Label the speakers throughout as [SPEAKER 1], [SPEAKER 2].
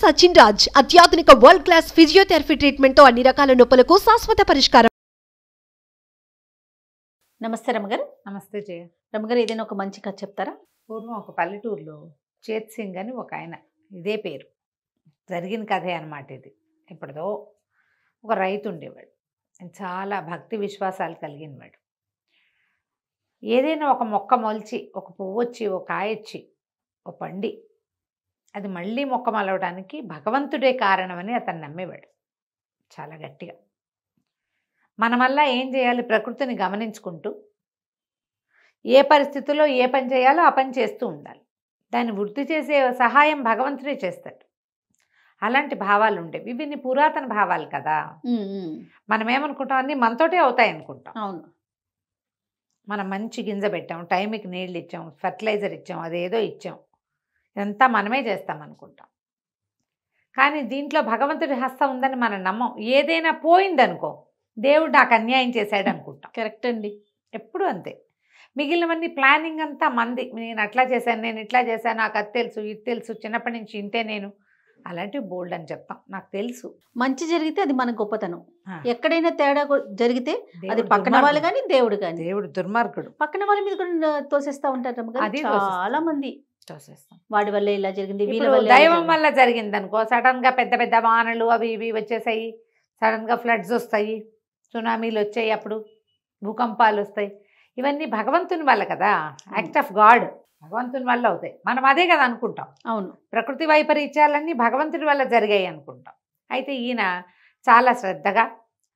[SPEAKER 1] సచిన్ రాజ్ అత్యాధునిక world class physiotherapy treatment తో అన్ని రకాల నొప్పులకు శాశ్వత పరిష్కారం.
[SPEAKER 2] నమస్తే రమగారు.
[SPEAKER 3] నమస్తే జయ.
[SPEAKER 2] రమగారు, ఏదైనా ఒక మంచి కథ చెప్తారా?
[SPEAKER 3] పూర్వం ఒక పల్లెటూరులో చేత్ సింగ్ అని ఒక ఆయన, ఇదే పేరు, జరిగిన కథే అన్నమాట ఇది. ఎప్పుడో ఒక రైతు ఉండేవాడు, చాలా భక్తి విశ్వాసాలు కలిగినవాడు. ఏదైనా ఒక మొక్క మొలిచి, ఒక పువ్వు వచ్చి, ఒక కాయ వచ్చి, ఒక పండి, అది మళ్ళీ మొక్క మలవడానికి భగవంతుడే కారణమని అతను నమ్మేవాడు చాలా గట్టిగా. మన వల్ల ఏం చేయాలి, ప్రకృతిని గమనించుకుంటూ ఏ పరిస్థితుల్లో ఏ పని చేయాలో ఆ పని చేస్తూ ఉండాలి. దాన్ని వృద్ధి చేసే సహాయం భగవంతుడే చేస్తాడు. అలాంటి భావాలు ఉండేవి. ఇవి పురాతన భావాలు కదా. మనం ఏమనుకుంటాం, అన్నీ మనతోటే అవుతాయి అనుకుంటాం.
[SPEAKER 2] అవును,
[SPEAKER 3] మనం మంచి గింజ పెట్టాం, టైంకి నీళ్ళు ఇచ్చాం, ఫర్టిలైజర్ ఇచ్చాం, అదేదో ఇచ్చాం, ఇదంతా మనమే చేస్తాం అనుకుంటాం. కానీ దీంట్లో భగవంతుడి హస్తం ఉందని మనం నమ్మం. ఏదైనా పోయిందనుకో, దేవుడు నాకు అన్యాయం చేశాడు అనుకుంటాం.
[SPEAKER 2] కరెక్ట్ అండి.
[SPEAKER 3] ఎప్పుడు అంతే. మిగిలినవన్నీ ప్లానింగ్ అంతా మంది. నేను అట్లా చేశాను, నేను ఇట్లా చేశాను, నాకు అది తెలుసు, ఇది తెలుసు, చిన్నప్పటి నుంచి ఇంతే నేను, అలాంటివి బోల్డ్ అని చెప్తాం. నాకు తెలుసు.
[SPEAKER 2] మంచి జరిగితే అది మన గొప్పతనం.
[SPEAKER 3] ఆ.
[SPEAKER 2] ఎక్కడైనా తేడా జరిగితే అది పక్కన వాళ్ళు కానీ దేవుడు కానీ,
[SPEAKER 3] దేవుడు దుర్మార్గుడు.
[SPEAKER 2] పక్కన వాళ్ళ మీద కూడా తోసేస్తా ఉంటారు రమగారు.
[SPEAKER 3] అది
[SPEAKER 2] చాలా మంది
[SPEAKER 3] చూసేస్తాం.
[SPEAKER 2] వాడి వల్ల ఇలా జరిగింది, వీళ్ళ
[SPEAKER 3] ఇప్పుడు
[SPEAKER 2] వల్ల
[SPEAKER 3] దైవం వల్ల జరిగింది అనుకో, సడన్ గా పెద్ద పెద్ద వానలు అవి ఇవి వచ్చేసాయి, సడన్ గా ఫ్లడ్స్ వస్తాయి, సునామీలు వచ్చాయి, అప్పుడు భూకంపాలు వస్తాయి. ఇవన్నీ భగవంతుని వల్ల కదా, యాక్ట్ ఆఫ్ గాడ్, భగవంతుని వల్ల అవుతాయి. మనం అదే కదా అనుకుంటాం.
[SPEAKER 2] అవును,
[SPEAKER 3] ప్రకృతి వైపరీత్యాలన్నీ భగవంతుని వల్ల జరిగాయి అనుకుంటాం. అయితే ఈయన చాలా శ్రద్ధగా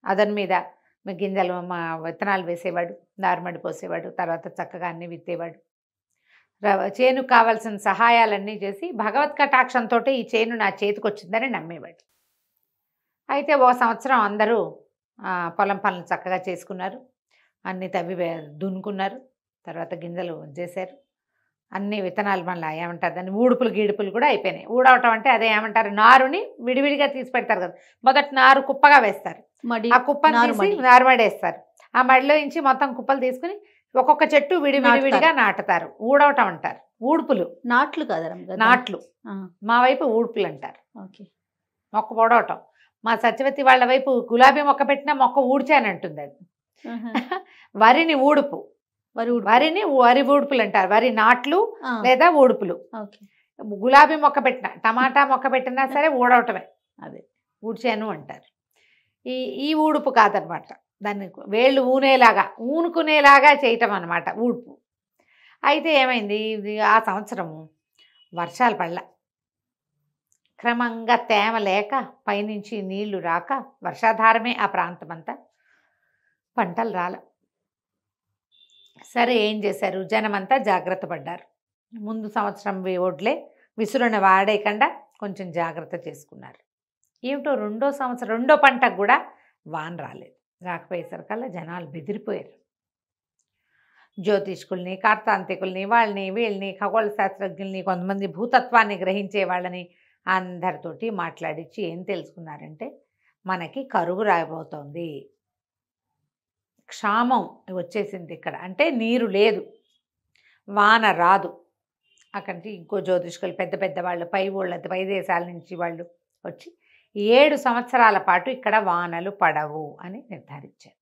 [SPEAKER 3] అదని మీద గింజలు విత్తనాలు వేసేవాడు, నారుమడి పోసేవాడు, తర్వాత చక్కగా అన్నీ విత్తేవాడు, చేనుకు కావాల్సిన సహాయాలన్నీ చేసి భగవత్ కటాక్షంతో ఈ చేను నా చేతికి వచ్చిందని నమ్మేవాడు. అయితే ఓ సంవత్సరం అందరూ పొలం పనులు చక్కగా చేసుకున్నారు, అన్నీ తవ్వి దున్నుకున్నారు, తర్వాత గింజలు చేశారు, అన్ని విత్తనాలు మళ్ళీ ఏమంటారు దాన్ని, ఊడుపులు గీడుపులు కూడా అయిపోయినాయి. ఊడవటం అంటే అదే ఏమంటారు, నారుని విడివిడిగా తీసి పెడతారు కదా. మొదటి నారు కుప్పగా వేస్తారు, ఆ కుప్పని తీసి నారుమడి వేస్తారు, ఆ మడిలో నుంచి మొత్తం కుప్పలు తీసుకుని ఒక్కొక్క చెట్టు విడివిడివిడిగా నాటుతారు. ఊడవటం అంటారు. ఊడుపులు,
[SPEAKER 2] నాట్లు కాదు
[SPEAKER 3] నాట్లు, మా వైపు ఊడుపులు అంటారు.
[SPEAKER 2] ఓకే,
[SPEAKER 3] మొక్క పొడవటం. మా సత్యవతి వాళ్ళ వైపు గులాబీ మొక్క పెట్టినా మొక్క ఊడ్చానంటుంది అది. వరిని ఊడుపు, వరి ఊడుపులు అంటారు. వరి నాట్లు లేదా ఊడుపులు. గులాబీ మొక్క పెట్టినా, టమాటా మొక్క పెట్టినా సరే ఊడవటమే, అదే ఊడ్చాను అంటారు. ఈ ఊడుపు కాదనమాట, దాన్ని వేళ్ళు ఊనుకునేలాగా చేయటం అనమాట ఊడుపు. అయితే ఏమైంది, ఆ సంవత్సరము వర్షాలు పడల, క్రమంగా తేమ లేక, పైనుంచి నీళ్లు రాక, వర్షాధారమే ఆ ప్రాంతం అంతా, పంటలు రాల. సరే ఏం చేశారు, జనమంతా జాగ్రత్త పడ్డారు. ముందు సంవత్సరం ఒడ్లే విసురున వాడేయకుండా కొంచెం జాగ్రత్త చేసుకున్నారు. ఏమిటో రెండో పంటకు కూడా వాన రాలేదు. రాకపోయేసరికల్లా జనాలు బెదిరిపోయారు. జ్యోతిష్కుల్ని, కార్తాంతికుల్ని, వాళ్ళని వీళ్ళని, ఖగోళ శాస్త్రజ్ఞుల్ని, కొంతమంది భూతత్వాన్ని గ్రహించే వాళ్ళని అందరితోటి మాట్లాడించి ఏం తెలుసుకున్నారంటే, మనకి కరువు రాబోతోంది, క్షామం వచ్చేసింది ఇక్కడ, అంటే నీరు లేదు, వాన రాదు. అక్కడి ఇంకో జ్యోతిష్కులు పెద్ద పెద్ద వాళ్ళు, పై దేశాల నుంచి వాళ్ళు వచ్చి 7 సంవత్సరాల పాటు ఇక్కడ వానలు పడవు అని నిర్ధారించారు.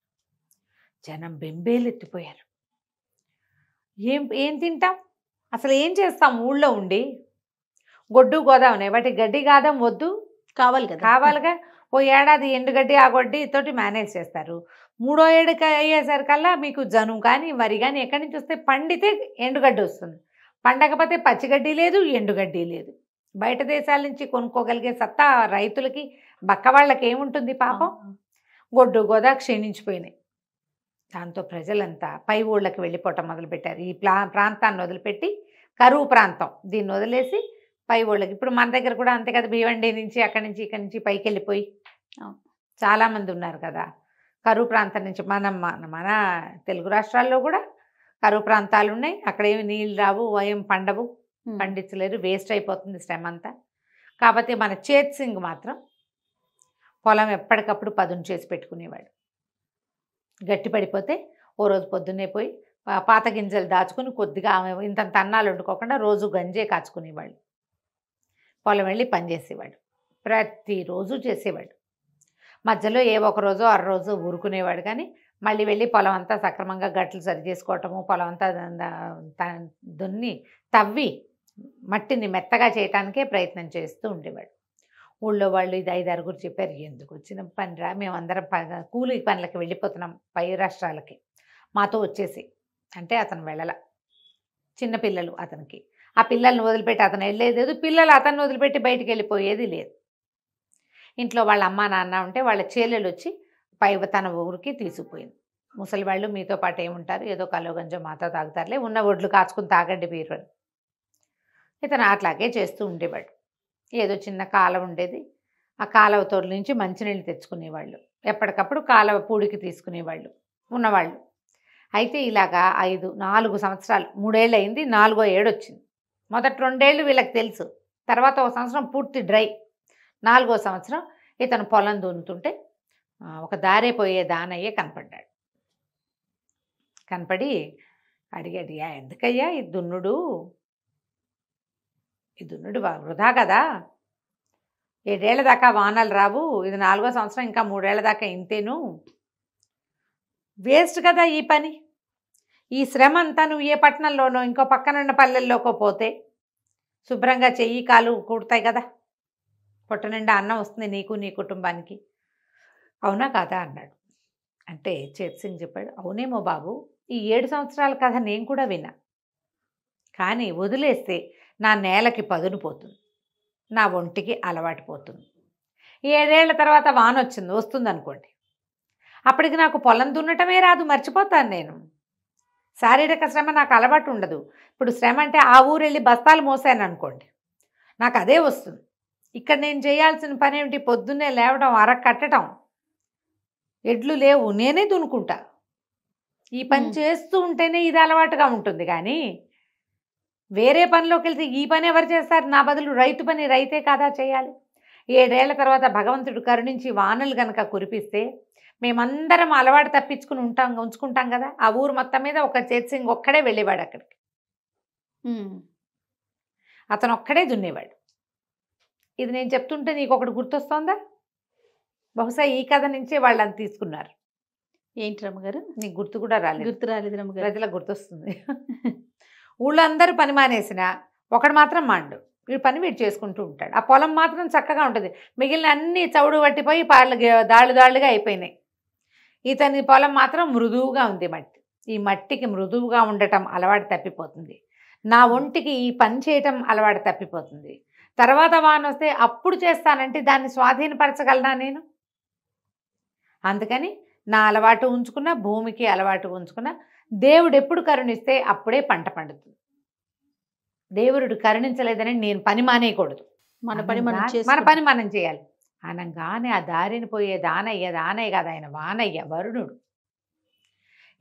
[SPEAKER 3] జనం బెంబేలెత్తిపోయారు. ఏం తింటాం, అసలు ఏం చేస్తాం, ఊళ్ళో ఉండి గొడ్డు గోదావనే, వాటి గడ్డి గాదం వద్దు, కావాలిగా. ఓ ఏడాది ఎండుగడ్డి ఆ గడ్డి తోటి మేనేజ్ చేస్తారు. 3వ ఏడుకి అయ్యేసరికల్లా మీకు జనుము కానీ వరి కానీ ఎక్కడి నుంచి వస్తే, పండితే ఎండుగడ్డి వస్తుంది, పండకపోతే పచ్చిగడ్డి లేదు, ఎండుగడ్డి లేదు. బయట దేశాల నుంచి కొనుక్కోగలిగే సత్తా రైతులకి, బక్క వాళ్ళకి ఏముంటుంది పాపం. గొడ్డు గోదా క్షీణించిపోయినాయి. దాంతో ప్రజలంతా పై ఊళ్ళకి వెళ్ళిపోవటం మొదలుపెట్టారు. ఈ ప్రాంతాన్ని వదిలిపెట్టి, కరువు ప్రాంతం దీన్ని వదిలేసి పై ఊళ్ళకి, ఇప్పుడు మన దగ్గర కూడా అంతే కదా, భీవండి నుంచి అక్కడి నుంచి ఇక్కడి నుంచి పైకి వెళ్ళిపోయి చాలామంది ఉన్నారు కదా. కరువు ప్రాంతం నుంచి మన తెలుగు రాష్ట్రాల్లో కూడా కరువు ప్రాంతాలు ఉన్నాయి. అక్కడ ఏమి నీళ్ళు రావు, ఏం పండవు, పండించలేరు, వేస్ట్ అయిపోతుంది శ్రమ అంతా. కాకపోతే మన చేత్ సింగ్ మాత్రం పొలం ఎప్పటికప్పుడు పదును చేసి పెట్టుకునేవాడు. గట్టి పడిపోతే ఓ రోజు పొద్దున్నే పోయి పాత గింజలు దాచుకుని కొద్దిగా ఇంతంత అన్నాలు వండుకోకుండా రోజు గంజే కాచుకునేవాళ్ళు. పొలం వెళ్ళి పనిచేసేవాడు. ప్రతిరోజు చేసేవాడు. మధ్యలో ఏ ఒక రోజు అర రోజు ఊరుకునేవాడు, కానీ మళ్ళీ వెళ్ళి పొలం అంతా సక్రమంగా గట్లు సరి చేసుకోవటము, పొలం అంతా దున్ని తవ్వి మట్టిని మెత్తగా చేయటానికే ప్రయత్నం చేస్తూ ఉండేవాడు. ఊళ్ళో వాళ్ళు ఇది 5-6 చెప్పారు, ఎందుకు వచ్చిన పనిరా, మేమందరం కూలి పనులకి వెళ్ళిపోతున్నాం పై రాష్ట్రాలకి, మాతో వచ్చేసి అంటే అతను వెళ్ళల. చిన్నపిల్లలు అతనికి, ఆ పిల్లల్ని వదిలిపెట్టి అతను వెళ్ళేది లేదు, పిల్లలు అతన్ని వదిలిపెట్టి బయటికి వెళ్ళిపోయేది లేదు. ఇంట్లో వాళ్ళ అమ్మ నాన్న ఉంటే వాళ్ళ చెల్లెలు వచ్చి తన ఊరికి తీసుకుపోయింది. ముసలి వాళ్ళు మీతో పాటు ఏముంటారు, ఏదో కలో గంజో మాతో తాగుతారులే, ఉన్న ఒడ్లు కాచుకుని తాగండి మీరు అని. ఇతను అట్లాగే చేస్తూ ఉండేవాడు. ఏదో చిన్న కాలువ ఉండేది, ఆ కాలువ తోడు నుంచి మంచినీళ్ళు తెచ్చుకునేవాళ్ళు, ఎప్పటికప్పుడు కాలువ పూడికి తీసుకునేవాళ్ళు ఉన్నవాళ్ళు. అయితే ఇలాగా 4 సంవత్సరాలు, 3 ఏళ్ళు అయింది, 4వ ఏడు వచ్చింది. మొదటి 2 ఏళ్ళు వీళ్ళకి తెలుసు, తర్వాత 1 సంవత్సరం పూర్తి డ్రై. 4వ సంవత్సరం ఇతను పొలం దున్నుతుంటే ఒక దారే పోయే దానయ్య కనపడ్డాడు. కనపడి అడిగాడు, ఎందుకయ్యా ఈ దున్నుడు వృధా కదా, 7 ఏళ్ల దాకా వానలు రావు, ఇది 4వ సంవత్సరం, ఇంకా 3 ఏళ్ల దాకా ఇంతేను, వేస్ట్ కదా ఈ పని, ఈ శ్రమ అంతా నువ్వు ఏ పట్టణంలోనో ఇంకో పక్కనున్న పల్లెల్లోకో పోతే శుభ్రంగా చెయ్యి కాలు కుడతాయి కదా, పొట్ట నిండా అన్నం వస్తుంది నీకు నీ కుటుంబానికి, అవునా కాదా అన్నాడు. అంటే చేత్ సింగ్ చెప్పాడు, అవునేమో బాబు, ఈ 7 సంవత్సరాల కథ నేను కూడా విన్నా, కానీ వదిలేస్తే నా నేలకి పదును పోతుంది, నా ఒంటికి అలవాటు పోతుంది. 7 ఏళ్ల తర్వాత వాన వస్తుంది అనుకోండి, అప్పటికి నాకు పొలం దున్నటమే రాదు, మర్చిపోతాను నేను, శారీరక శ్రమ నాకు అలవాటు ఉండదు. ఇప్పుడు శ్రమ అంటే ఆ ఊరు వెళ్ళి బస్తాలు మోసాను అనుకోండి, నాకు అదే వస్తుంది. ఇక్కడ నేను చేయాల్సిన పని ఏమిటి, పొద్దున్నే లేవడం, కట్టడం, ఎడ్లు లేవు, నేనే దున్నుకుంటా. ఈ పని చేస్తూ ఉంటేనే ఇది అలవాటుగా ఉంటుంది. కానీ వేరే పనిలోకి వెళ్తే ఈ పని ఎవరు చేస్తారు, నా బదులు రైతు పని రైతే కాదా చేయాలి. 7 ఏళ్ల తర్వాత భగవంతుడు కరుణించి వానలు కనుక కురిపిస్తే మేమందరం అలవాటు తప్పించుకుని ఉంచుకుంటాం కదా. ఆ ఊరు మొత్తం మీద ఒక చేత్ సింగ్ ఒక్కడే వెళ్ళేవాడు అక్కడికి, అతను ఒక్కడే దున్నేవాడు. ఇది నేను చెప్తుంటే నీకు ఒకటి గుర్తొస్తోందా? బహుశా ఈ కథ నుంచే వాళ్ళని తీసుకున్నారు.
[SPEAKER 2] ఏంటి రమ్మగారు,
[SPEAKER 3] నీకు గుర్తు కూడా రాలేదు?
[SPEAKER 2] గుర్తు రాలేదు రమ్మగారు,
[SPEAKER 3] ప్రజలకు గుర్తొస్తుంది. ఊళ్ళో అందరూ పని మానేసిన ఒకడు మాత్రం మాండు, వీడు పని వీడు చేసుకుంటూ ఉంటాడు. ఆ పొలం మాత్రం చక్కగా ఉంటుంది, మిగిలిన అన్ని చవుడు పట్టిపోయి దాళ్ళుగా అయిపోయినాయి. ఇతని పొలం మాత్రం మృదువుగా ఉంది మట్టి. ఈ మట్టికి మృదువుగా ఉండటం అలవాటు తప్పిపోతుంది, నా ఒంటికి ఈ పని చేయటం అలవాటు తప్పిపోతుంది. తర్వాత వాన వస్తే అప్పుడు చేస్తానంటే దాన్ని స్వాధీనపరచగలనా నేను? అందుకని నా అలవాటు ఉంచుకున్న, భూమికి అలవాటు ఉంచుకున్న, దేవుడు ఎప్పుడు కరుణిస్తే అప్పుడే పంట పండుతుంది. దేవుడు కరుణించలేదని నేను పని మానేయకూడదు, మన పని మనం చేయాలి అనగానే ఆ దారిని పోయే దానయ్య కాదు, ఆయన వానయ్య, వరుణుడు,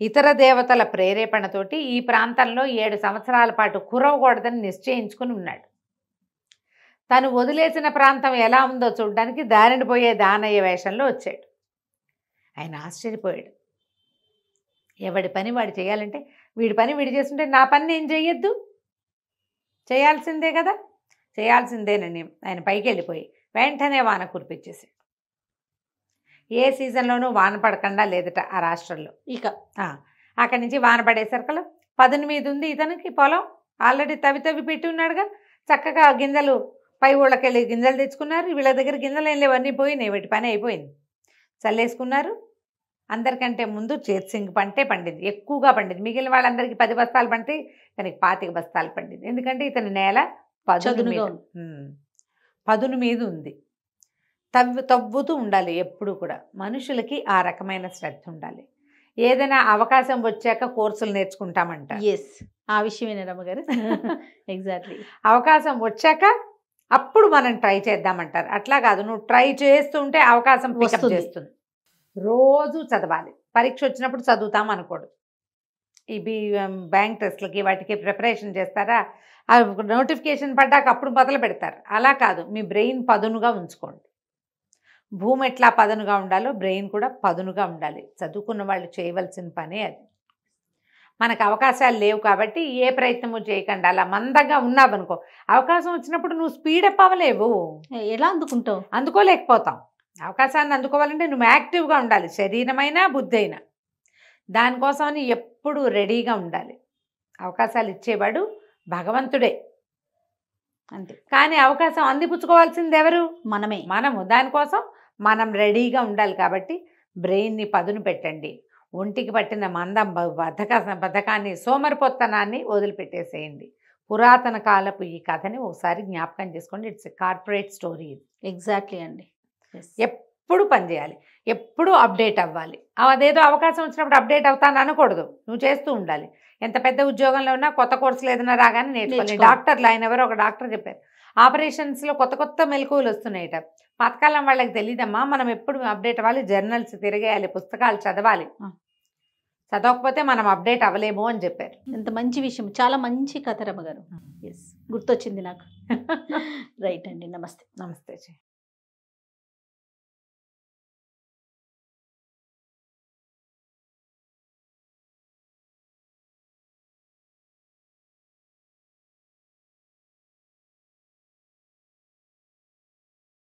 [SPEAKER 3] ఇతర దేవతల ప్రేరేపణతోటి ఈ ప్రాంతంలో 7 సంవత్సరాల పాటు కురవకూడదని నిశ్చయించుకుని ఉన్నాడు. తను వదిలేసిన ప్రాంతం ఎలా ఉందో చూడడానికి దారిని పోయే దానయ్య వేషంలో వచ్చాడు. ఆయన ఆశ్చర్యపోయాడు. ఎవడి పని వాడు చేయాలంటే, వీడి పని వీడు చేస్తుంటే నా పని నేను చెయ్యొద్దు, చేయాల్సిందే కదా, చేయాల్సిందేనని ఆయన పైకి వెళ్ళిపోయి వెంటనే వాన కురిపించేసాడు. ఏ సీజన్లోనూ వాన పడకుండా లేదట ఆ రాష్ట్రంలో. ఇక అక్కడి నుంచి వాన పడేసరికల్లా 18 ఉంది ఇతనికి పొలం, ఆల్రెడీ తవ్వి పెట్టి ఉన్నాడుగా. చక్కగా గింజలు పై ఊళ్ళకి వెళ్ళి గింజలు తెచ్చుకున్నారు. వీళ్ళ దగ్గర గింజలు ఏం లేవు, అన్నీ పోయినాయి, వీటి పని అయిపోయింది, చల్లేసుకున్నారు. అందరికంటే ముందు చేత్ సింగ్ పంటే పండింది, ఎక్కువగా పండింది. మిగిలిన వాళ్ళందరికీ 10 బస్తాలు పండితే ఇతనికి 25 బస్తాలు పండింది. ఎందుకంటే ఇతని నేల పదును మీద ఉంది. తవ్వుతూ ఉండాలి ఎప్పుడు కూడా. మనుషులకి ఆ రకమైన శ్రద్ధ ఉండాలి. ఏదైనా అవకాశం వచ్చాక కోర్సులు నేర్చుకుంటామంట.
[SPEAKER 2] ఎస్, ఆ విషయమే రమ్మగారు. ఎగ్జాక్ట్లీ,
[SPEAKER 3] అవకాశం వచ్చాక అప్పుడు మనం ట్రై చేద్దామంటారు. అట్లా కాదు, నువ్వు ట్రై చేస్తుంటే అవకాశం పికప్ చేస్తుంది. రోజు చదవాలి. పరీక్ష వచ్చినప్పుడు చదువుతాం అనుకోడు. ఈ బ్యాంక్ టెస్ట్లకి వాటికి ప్రిపరేషన్ చేస్తారా, ఆ నోటిఫికేషన్ పడ్డాక అప్పుడు మొదలు పెడతారు. అలా కాదు, మీ బ్రెయిన్ పదునుగా ఉంచుకోండి. భూమి ఎట్లా పదునుగా ఉండాలో బ్రెయిన్ కూడా పదునుగా ఉండాలి. చదువుకున్న వాళ్ళు చేయవలసిన పనే అది. మనకు అవకాశాలు లేవు కాబట్టి ఏ ప్రయత్నము చేయకుండా అలా మందంగా ఉన్నావనుకో, అవకాశం వచ్చినప్పుడు నువ్వు స్పీడప్ అవ్వలేవు,
[SPEAKER 2] ఎలా అందుకుంటావు?
[SPEAKER 3] అందుకోలేకపోతాం. అవకాశాన్ని అందుకోవాలంటే నువ్వు యాక్టివ్గా ఉండాలి, శరీరమైనా బుద్ధి అయినా. దానికోసమని ఎప్పుడు రెడీగా ఉండాలి. అవకాశాలు ఇచ్చేవాడు భగవంతుడే,
[SPEAKER 2] అంతే.
[SPEAKER 3] కానీ అవకాశం అందిపుచ్చుకోవాల్సింది ఎవరు? మనము. దానికోసం మనం రెడీగా ఉండాలి. కాబట్టి బ్రెయిన్ని పదును పెట్టండి. ఒంటికి పట్టిన మందం, బద్ధకాన్ని, సోమరిపోత్తనాన్ని వదిలిపెట్టేసేయండి. పురాతన కాలపు ఈ కథని ఒకసారి జ్ఞాపకం చేసుకోండి. ఇట్స్ కార్పొరేట్ స్టోరీ ఇది.
[SPEAKER 2] ఎగ్జాక్ట్లీ అండి.
[SPEAKER 3] ఎప్పుడు పనిచేయాలి, ఎప్పుడు అప్డేట్ అవ్వాలి. అదేదో అవకాశం వచ్చినప్పుడు అప్డేట్ అవుతాను అనకూడదు, నువ్వు చేస్తూ ఉండాలి. ఎంత పెద్ద ఉద్యోగంలో ఉన్నా కొత్త కోర్సులు ఏదైనా రాగానే నేర్చుకోవాలి. డాక్టర్లు, ఆయన ఎవరో ఒక డాక్టర్ చెప్పారు, ఆపరేషన్స్లో కొత్త మెలకువలు వస్తున్నాయట. పాతకాలం వాళ్ళకి తెలియదమ్మా, మనం ఎప్పుడు అప్డేట్ అవ్వాలి, జర్నల్స్ తిరగేయాలి, పుస్తకాలు చదవాలి, చదవకపోతే మనం అప్డేట్ అవ్వలేము అని చెప్పారు.
[SPEAKER 2] ఎంత మంచి విషయం, చాలా మంచి కథ రమ్మ గారు. ఎస్, గుర్తొచ్చింది నాకు. రైట్ అండి, నమస్తే.
[SPEAKER 3] నమస్తే.